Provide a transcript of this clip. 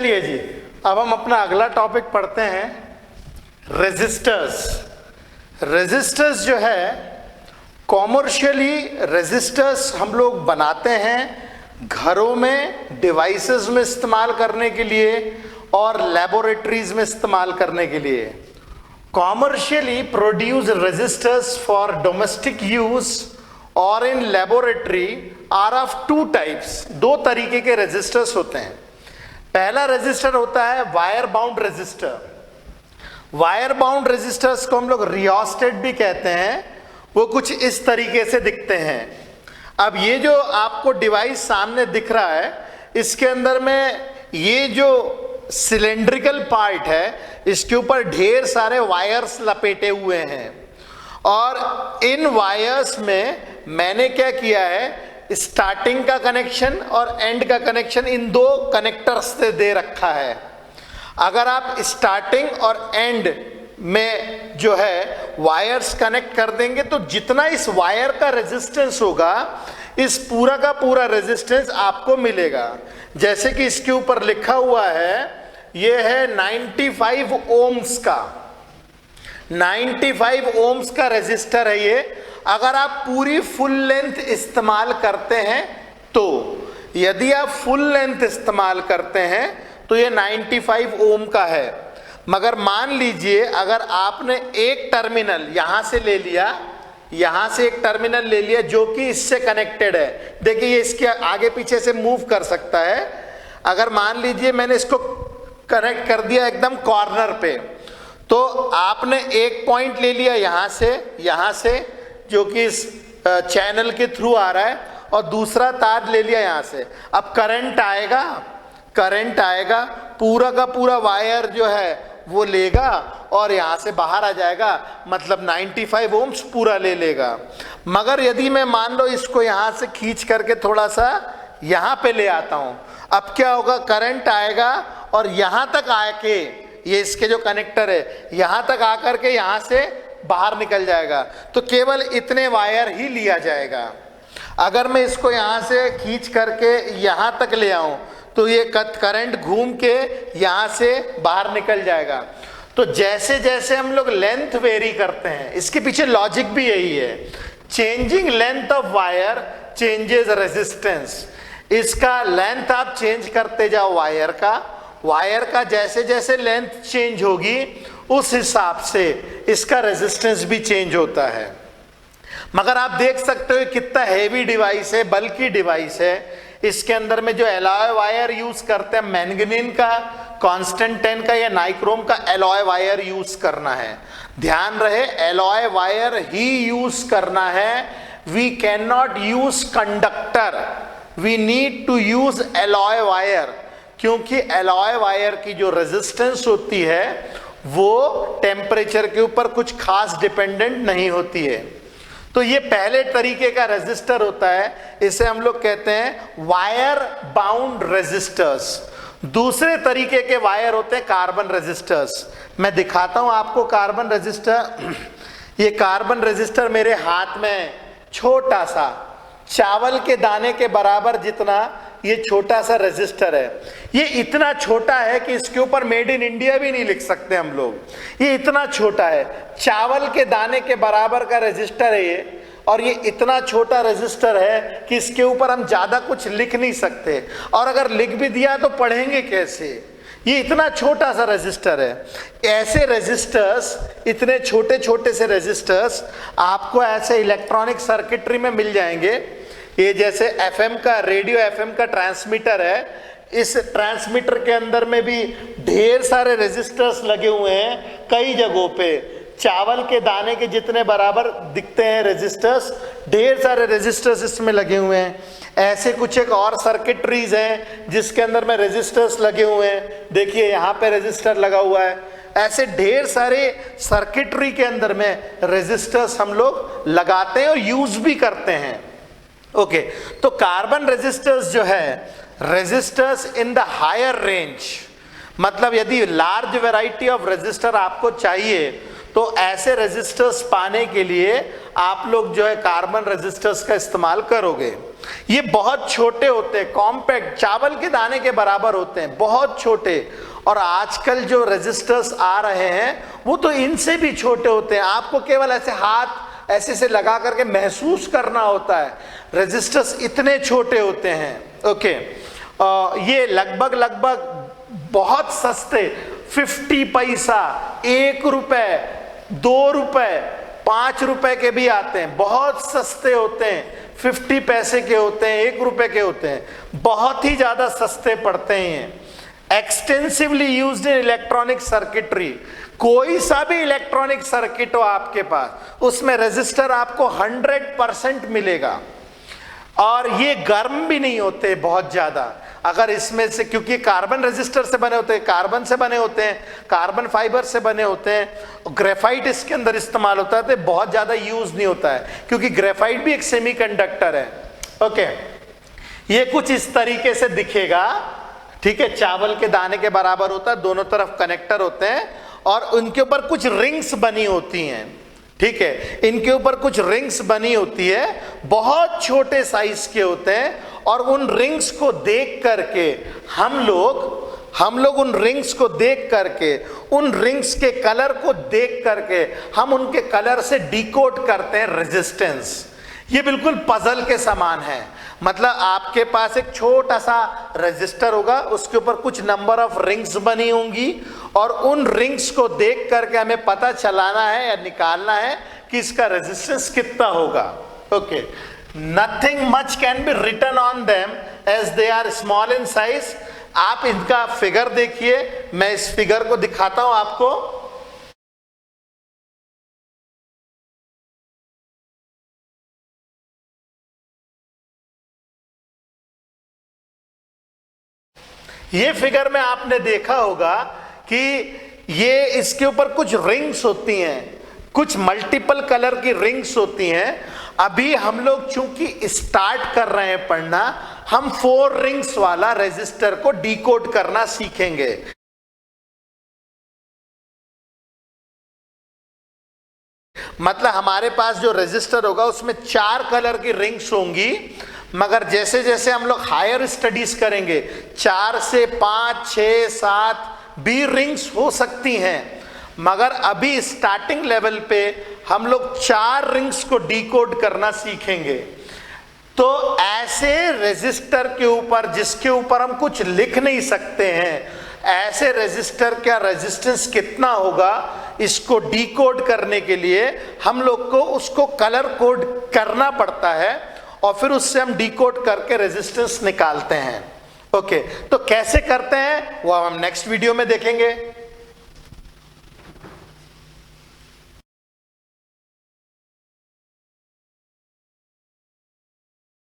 चलिए जी, अब हम अपना अगला टॉपिक पढ़ते हैं, रेजिस्टर्स। रेजिस्टर्स जो है कॉमर्शियली रेजिस्टर्स हम लोग बनाते हैं घरों में, डिवाइसेस में इस्तेमाल करने के लिए और लैबोरेटरीज में इस्तेमाल करने के लिए। Commercially produce resistors for domestic use और in laboratory are of two types. दो तरीके के रेजिस्टर्स होते हैं। पहला रेजिस्टर होता है wire bound resistor. Wire bound resistors को हम लोग रियोस्टेट भी कहते हैं। वो कुछ इस तरीके से दिखते हैं। अब ये जो आपको डिवाइस सामने दिख रहा है, इसके अंदर में ये जो सिलेंड्रिकल पार्ट है, इसके ऊपर ढेर सारे वायर्स लपेटे हुए हैं और इन वायर्स में मैंने क्या किया है, स्टार्टिंग का कनेक्शन और एंड का कनेक्शन इन दो कनेक्टर्स से दे रखा है। अगर आप स्टार्टिंग और एंड में जो है वायर्स कनेक्ट कर देंगे तो जितना इस वायर का रेजिस्टेंस होगा, इस पूरा का पूरा रेजिस्टेंस आपको मिलेगा। जैसे कि इसके ऊपर लिखा हुआ है, ये है 95 ओम्स का, 95 ओम्स का रेजिस्टर है ये। अगर आप पूरी फुल लेंथ इस्तेमाल करते हैं तो, यदि आप फुल लेंथ इस्तेमाल करते हैं तो ये 95 ओम का है। मगर मान लीजिए अगर आपने एक टर्मिनल यहां से ले लिया, यहां से एक टर्मिनल ले लिया जो कि इससे कनेक्टेड है, देखिए ये इसके आगे पीछे से मूव कर सकता है। अगर मान लीजिए मैंने इसको कनेक्ट कर दिया एकदम कॉर्नर पे, तो आपने एक पॉइंट ले लिया यहां से जो कि इस चैनल के थ्रू आ रहा है, और दूसरा तार ले लिया यहां से। अब करंट आएगा, पूरा का पूरा वायर जो है वो लेगा और यहां से बाहर आ जाएगा, मतलब 95 ओम्स पूरा ले लेगा। मगर यदि मैं मान लो इसको यहां से खींच करके थोड़ा सा यहां पे ले आता हूं, अब क्या होगा, करंट आएगा और यहां तक आके, ये इसके जो कनेक्टर है यहां तक आकर के यहां से बाहर निकल जाएगा। तो केवल इतने वायर ही लिया जाएगा। अगर मैं इसको यहां से खींच करके यहां तक ले आऊं तो ये करंट घूम के यहां से बाहर निकल जाएगा। तो जैसे जैसे हम लोग लेंथ वेरी करते हैं, इसके पीछे लॉजिक भी यही है, changing length of wire changes resistance. इसका लेंथ आप चेंज करते जाओ वायर का जैसे जैसे लेंथ चेंज होगी उस हिसाब से इसका रेजिस्टेंस भी चेंज होता है। मगर आप देख सकते हो कितना हेवी डिवाइस है, बल्कि डिवाइस है। इसके अंदर में जो एलॉय वायर यूज करते हैं, मैंगनीन का, कांस्टेंटाइन का या नाइक्रोम का एलॉय वायर यूज करना है। ध्यान रहे, एलॉय वायर ही यूज करना है। We can not use conductor, we need to use alloy wire, क्योंकि एलॉय वायर की जो रेजिस्टेंस होती है वो टेम्परेचर के ऊपर कुछ खास डिपेंडेंट नहीं होती है। तो ये पहले तरीके का रेजिस्टर होता है, इसे हम लोग कहते हैं वायर बाउंड रेजिस्टर्स। दूसरे तरीके के वायर होते हैं कार्बन रेजिस्टर्स। मैं दिखाता हूं आपको कार्बन रेजिस्टर। ये कार्बन रेजिस्टर मेरे हाथ में छोटा सा, चावल के दाने के बराबर जितना ये छोटा सा रेजिस्टर है। ये इतना छोटा है कि इसके ऊपर मेड इन इंडिया भी नहीं लिख सकते हम लोग। ये इतना छोटा है, चावल के दाने के बराबर का रेजिस्टर है ये, और ये इतना छोटा रेजिस्टर है कि इसके ऊपर हम ज्यादा कुछ लिख नहीं सकते, और अगर लिख भी दिया तो पढ़ेंगे कैसे। ये इतना छोटा सा रेजिस्टर है। ऐसे रेजिस्टर्स, इतने छोटे छोटे से रेजिस्टर्स आपको ऐसे इलेक्ट्रॉनिक सर्किटरी में मिल जाएंगे। ये जैसे एफएम का, रेडियो एफएम का ट्रांसमीटर है, इस ट्रांसमीटर के अंदर में भी ढेर सारे रेजिस्टर्स लगे हुए हैं कई जगहों पे। चावल के दाने के जितने बराबर दिखते हैं रेजिस्टर्स, ढेर सारे रेजिस्टर्स इसमें लगे हुए हैं। ऐसे कुछ एक और सर्किटरीज हैं जिसके अंदर में रेजिस्टर्स लगे हुए हैं। देखिए यहाँ पे रेजिस्टर लगा हुआ है। ऐसे ढेर सारे सर्किटरी के अंदर में रेजिस्टर्स हम लोग लगाते हैं और यूज भी करते हैं। ओके, तो कार्बन रेजिस्टर्स जो है, resistors in the higher range, मतलब यदि लार्ज वैरायटी ऑफ रेजिस्टर आपको चाहिए तो ऐसे रेजिस्टर्स पाने के लिए आप लोग जो है कार्बन रेजिस्टर्स का इस्तेमाल करोगे। ये बहुत छोटे होते हैं, कॉम्पैक्ट, चावल के दाने के बराबर होते हैं, बहुत छोटे। और आजकल जो रेजिस्टर्स आ रहे हैं वो तो इनसे भी छोटे होते हैं, आपको केवल ऐसे हाथ ऐसे से लगा करके महसूस करना होता है, रेजिस्टर्स इतने छोटे होते हैं। ओके, ये लगभग बहुत सस्ते, 50 पैसा, 1 रुपए, 2 रुपए, 5 रुपए के भी आते हैं, बहुत सस्ते होते हैं, 50 पैसे के होते हैं, 1 रुपए के होते हैं, बहुत ही ज्यादा सस्ते पड़ते हैं। Extensively used in electronic circuitry, कोई सा भी इलेक्ट्रॉनिक सर्किट हो आपके पास, उसमें रेजिस्टर आपको 100% मिलेगा। और ये गर्म भी नहीं होते बहुत ज्यादा, अगर इसमें से, क्योंकि कार्बन रेजिस्टर से बने होते हैं, कार्बन से बने होते हैं, कार्बन फाइबर से बने होते हैं, ग्रेफाइट इसके अंदर इस्तेमाल होता है, तो बहुत ज्यादा यूज नहीं होता है, क्योंकि ग्रेफाइट भी एक सेमीकंडक्टर है। ओके, ये कुछ इस तरीके से दिखेगा, ठीक है, चावल के दाने के बराबर होता है, दोनों तरफ कनेक्टर होते हैं और उनके ऊपर कुछ रिंग्स बनी होती हैं, ठीक है, इनके ऊपर कुछ रिंग्स बनी होती है, बहुत छोटे साइज के होते हैं। और उन रिंग्स को देख करके हम लोग उन रिंग्स को देख करके, उन रिंग्स के कलर को देख करके हम उनके कलर से डिकोड करते हैं रेजिस्टेंस। ये बिल्कुल पजल के समान है, मतलब आपके पास एक छोटा सा रेजिस्टर होगा, उसके ऊपर कुछ नंबर ऑफ रिंग्स बनी होंगी और उन रिंग्स को देख करके हमें पता चलाना है या निकालना है कि इसका रेजिस्टेंस कितना होगा। Okay, nothing much can be written on them as they are small in size. आप इनका फिगर देखिए, मैं इस फिगर को दिखाता हूं आपको। ये फिगर में आपने देखा होगा कि ये इसके ऊपर कुछ रिंग्स होती हैं, कुछ मल्टीपल कलर की रिंग्स होती हैं। अभी हम लोग चूंकि स्टार्ट कर रहे हैं पढ़ना, हम 4 रिंग्स वाला रेजिस्टर को डिकोड करना सीखेंगे। मतलब हमारे पास जो रेजिस्टर होगा उसमें 4 कलर की रिंग्स होंगी, मगर जैसे जैसे हम लोग हायर स्टडीज करेंगे 4 से 5, 6, 7 भी रिंग्स हो सकती हैं, मगर अभी स्टार्टिंग लेवल पे हम लोग 4 रिंग्स को डिकोड करना सीखेंगे। तो ऐसे रेजिस्टर के ऊपर जिसके ऊपर हम कुछ लिख नहीं सकते हैं, ऐसे रेजिस्टर का रेजिस्टेंस कितना होगा, इसको डिकोड करने के लिए हम लोग को उसको कलर कोड करना पड़ता है और फिर उससे हम डिकोड करके रेजिस्टेंस निकालते हैं। ओके, तो कैसे करते हैं वो हम नेक्स्ट वीडियो में देखेंगे।